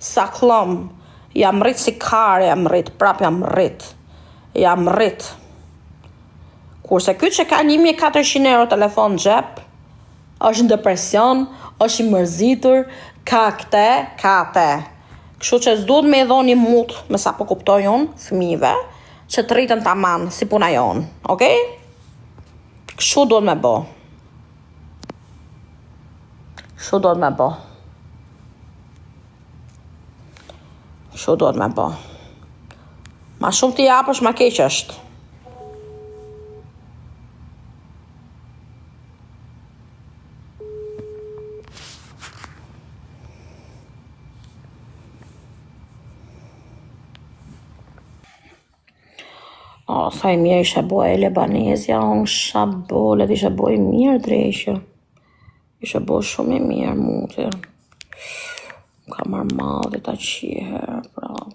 sa klëm, jam rrit si kare, prap jam rrit. Kurse ky që ka 1400 euro telefon xhep, është në depresion, është i mërzitur, ka te. Kështu që s'duhet me i dhoni mut, me sa po kuptoj unë, fëmijëve, që të rritën taman, si puna jonë, okej? Kështu duhet me bo. Ma shumë t'i japësh, ma keq është. Sa i mirë ishe boj e Lebanezja, unë shabolet ishe boj mirë drejshë. Ishe boj shumë i mirë muti. Ka marrë madhe ta qiherë, prapë.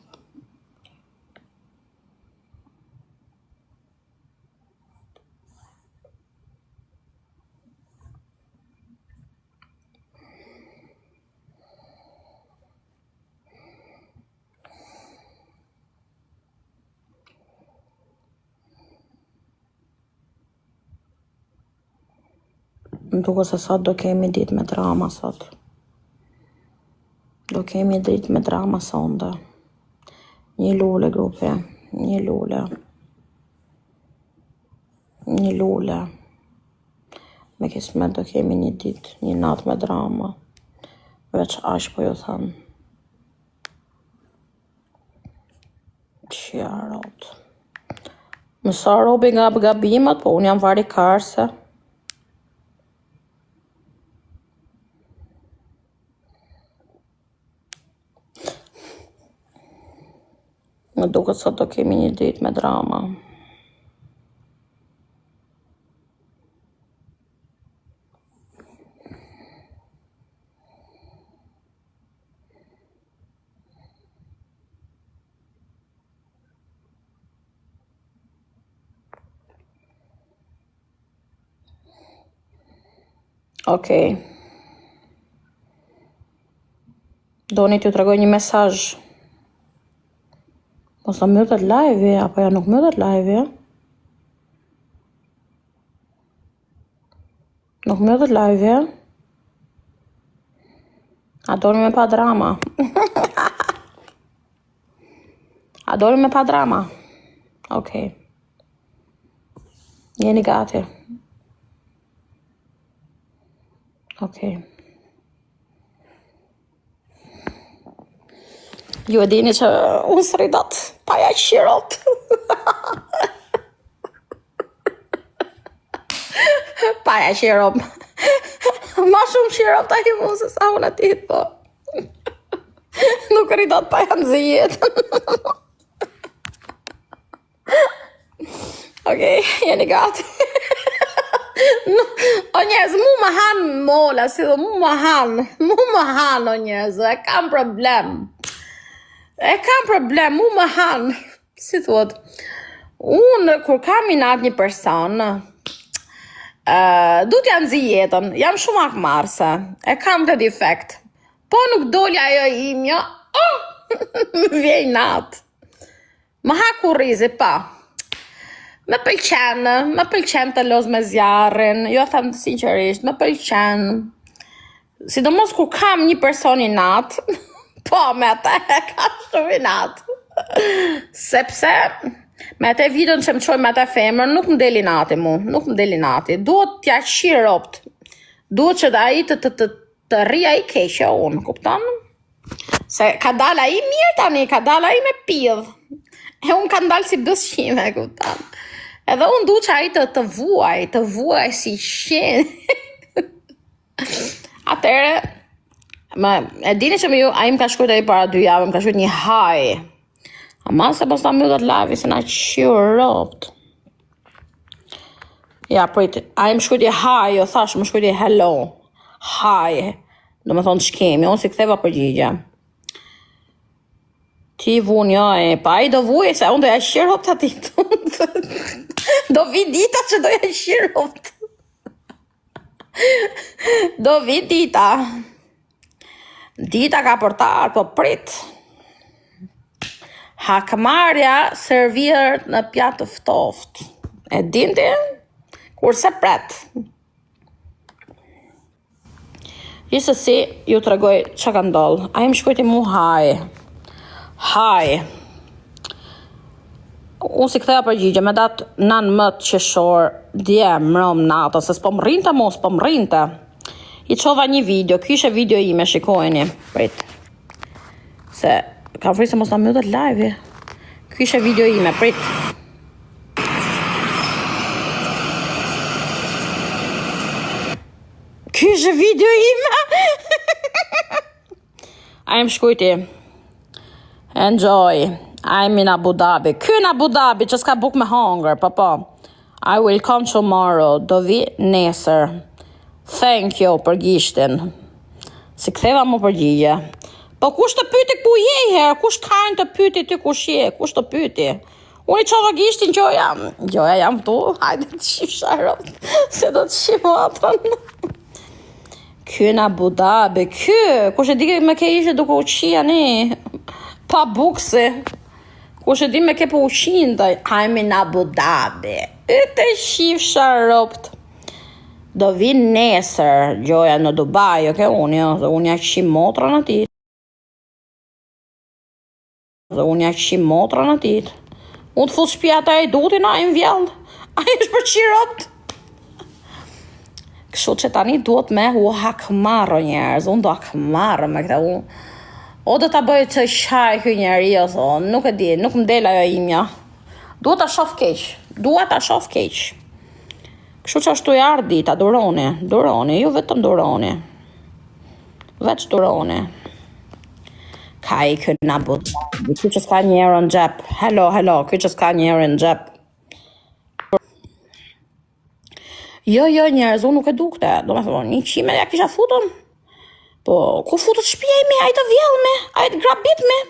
Më duke se sot do kemi ditë me drama sot. Sonde. Një lule, grupe. Një lule. Me kismet do kemi një ditë, një natë me drama. Veç ash po ju thënë. Qia rot. Mësa robi nga gabimet, po unë jam vari karse. Më duket sot do kemi një ditë me drama. Okej. Doni t'ju tregoj një mesazh. Mos ta mbyllet live, apo ja nuk mbyllet live? Nuk mbyllet live? A doni me pa drama? Okej. Jeni gati? Okej. Ju e dini që unë sridat paja qirot. Paja qirot. Ma shumë qirot ta i mu se sa unë atit, po. Nuk rridat paja në zijet. Okej, jeni gati. O njerëz, mu më hanë mola, si dhe mu më hanë, o njerëz, e kam problem, mu më hanë, si thuat, unë, kur kam inat një person, du t'ja nëzi jetën, jam shumë akmarse, e kam të defekt, po nuk doli ajo imja, vjej natë, më haku rizi, pa. Me pëlqen të loz me zjarrin, jo them sinqerisht, me pëlqen. Sidomos kur kam një person i natë, po me atë ka shumë i natë. Sepse me atë videon që më qoj me atë femër, nuk më deli nati mu, Duhet t'ja qiropt, duhet që da i të rria i keqe unë, kupton? Se ka dala i mirë tani, ka dala i me pidh. E unë ka ndalë si bësqime, kupton? Edhe unë du që a i të vuaj si qenë. Atere, e dini që a i më ka shkujt e i para 2 javë, më ka shkujt një haj. Ama se mos ta mjëllat lavi, se na qiropt. Ja, prit, a i më shkujt i haj, jo thash, më shkujt i hello. Haj, do me thonë shkemi, unë si ktheva përgjigja. Ti vun, jo, pa i do vuj, se unë do ja qiropt ati Do vi dita që do ja qiropt. Dita ka për ta, po prit. Hakmarja serviret në pjatë të ftoft. E dinti? Kurse pret. Gjithsesi, ju të regoj që ka ndodhë. A im shkojti mu haj. Unë si këtheja përgjigje, me datë 19 qershor, dje mrëm natën, se s'po më rrinte mu, s'po më rrinte. I qova një video, ky ishe video ime, shikojni. Prit. Se, kam frikë se mos na mbytet live. Ky ishe video ime, prit. Ky ishe video ime. A im shkujti. Enjoy. I'm in Abu Dhabi. Ky në Abu Dhabi, që s'ka buk me hunger, po. I will come tomorrow. Do vi nesër. Thank you për gishtin. Si ktheva mu përgjigje. Po kush të pyti ku je herë? Kush kanë të pyti ty kush je? Kush të pyti? Unë I qova gishtin Gjoja jam tu. Hajde të shif sharot. Se do të shif atën. Ky në Abu Dhabi. Ky. Kush e di me ke ishe duke uqia ni. Pa buksi. Kush e di me ke po uqin taj. I'm in Abu Dhabi. E të shif sharot. Do vi nesër, Gjoja në Dubai, oke, unë ja qim motra në tit. Unë të fut shpia ta I dutin, a I më vjell. A I është për qirot. Kështu që tani duhet me u hakmarë njerëz, unë do hakmarë me këta unë. O do ta bëj të shaj këj njeri, nuk e di, nuk më del ajo imja. Duhet ta shof keq. Kështu që ashtu I ardh dita, duroni, ju vetëm duroni. Veç duroni. Ka I kë në Abu Dhabi, kë që s'ka njerë në gjep. Hello, kë që s'ka njerë në gjep. Jo, njerëz, unë nuk e dukte. Do me thonë, një qime ja kisha futën. Po, ku futët shpia ime, a I të vjellme, a I të grabit me.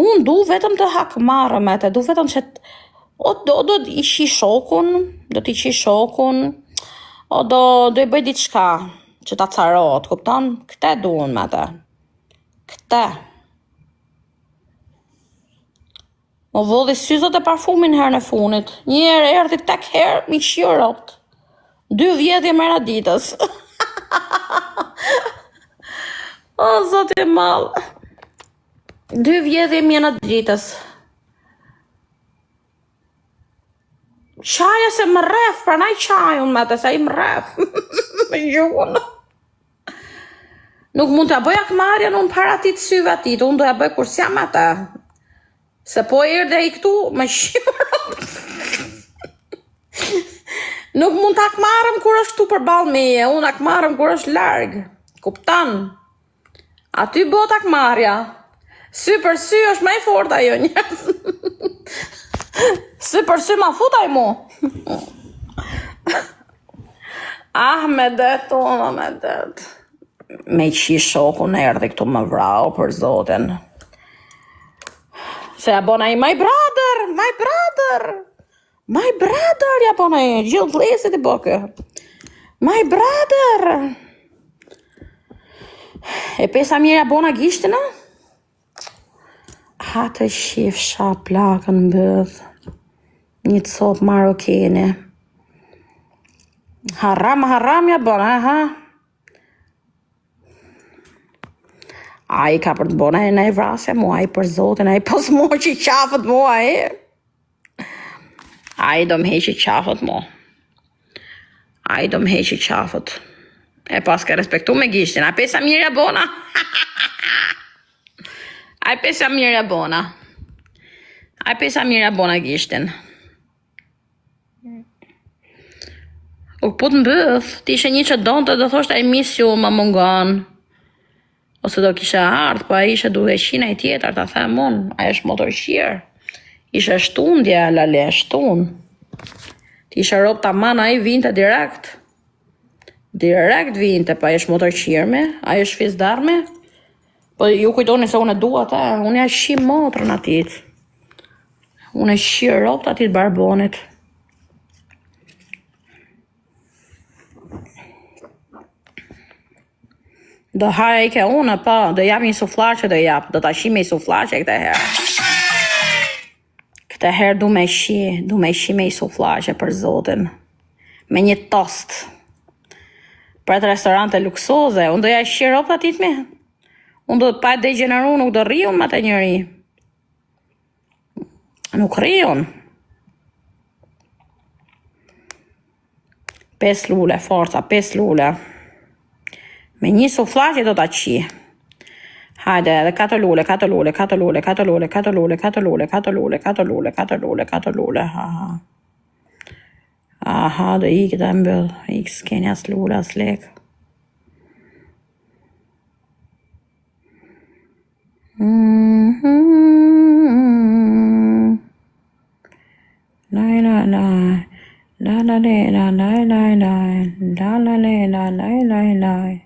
Unë du vetëm të hakmarë me te, du vetëm që do t'i qi shokun, o do I bëj diçka që ta carot, kupton? Këte duon me te. Këte. Më vodhi syzët e parfumin herë në funit. Njerë erdi tek herë, mi qirot. 2 vjedhje mera ditës. O, zotë I malë. 2 vjedhje mera ditës. Qaja se më rref, pranaj qajun me të se I më rref. Me gjunë. Nuk mund të bëj akmarja në para ti të syve atit, unë do ja bëj kur s'jam me të. Se po erdhe I këtu, me shqimërot. Nuk mund të akmarëm kur është këtu për balë meje, unë akmarëm kur është largë. Kuptan. Aty bot akmarja. Sy për sy është me I fort ajo njës. Sy për sy ma futaj mu. Ahmedet. Me qi shoku në erdi këtu më vrau për zotin. Se ja bona I my brother, ja bona I gjithë lesit I bëke. My brother. E pesa mirë ja bona gishtina? Ha të shif sha plakën mbëdh. Një copë marokene. Haram ja bona, ha? A I ka për të bona e në I vrasja mua, a I për zotin, a I pos mua që I qafët mua, A I do më heqi qafët mua. E pas ka respektu me gishtin, a pesa mirë ja bona. A pesa mirë ja bona gishtin. U po të mbëth, ti ishe një që donte do thoshte I miss you, më mungon. Ose do kishe ardhë, po a ishe duhe qina I tjetër, ta them unë, a është motorqirë. Ishe shtundje, lale, shtun. Ti ishe rob ta man, a I vinte direkt. Direkt vinte, pa është motorqirë me, a është fizdar me. Po ju kujtoni se unë e dua ta, unë ja shim motrën atit. Unë e shirë rob të atit barbonit. Do haja I ke unë, po, do jam një suflaqe do jap, do ta shi me suflaqe këtë herë. Këtë herë du me shi me suflaqe për zotin. Me një tost. Për atë restorante luksoze, unë do ja shi ropa titmi. Unë do pa degeneru, nuk do riun ma të njëri. Nuk riun. 5 lule, forca, 5 lule. Me një suflaqe do ta qi. Hajde, edhe 4 lule, 4 lule, 4 lule, 4 lule, 4 lule, 4 lule, 4 lule, 4 lule, 4 lule, 4 lule, aha, do I këtë mbyll, I s'keni as lule, as lek. Lai, lai, lai. La la la la la la la la la la la la la.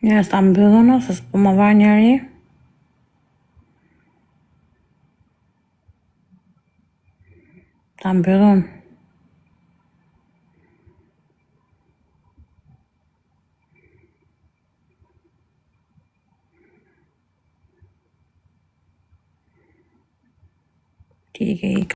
Njerëz ta mbyllën ose s'po më va njeri. Ta mbyllën. Ti ke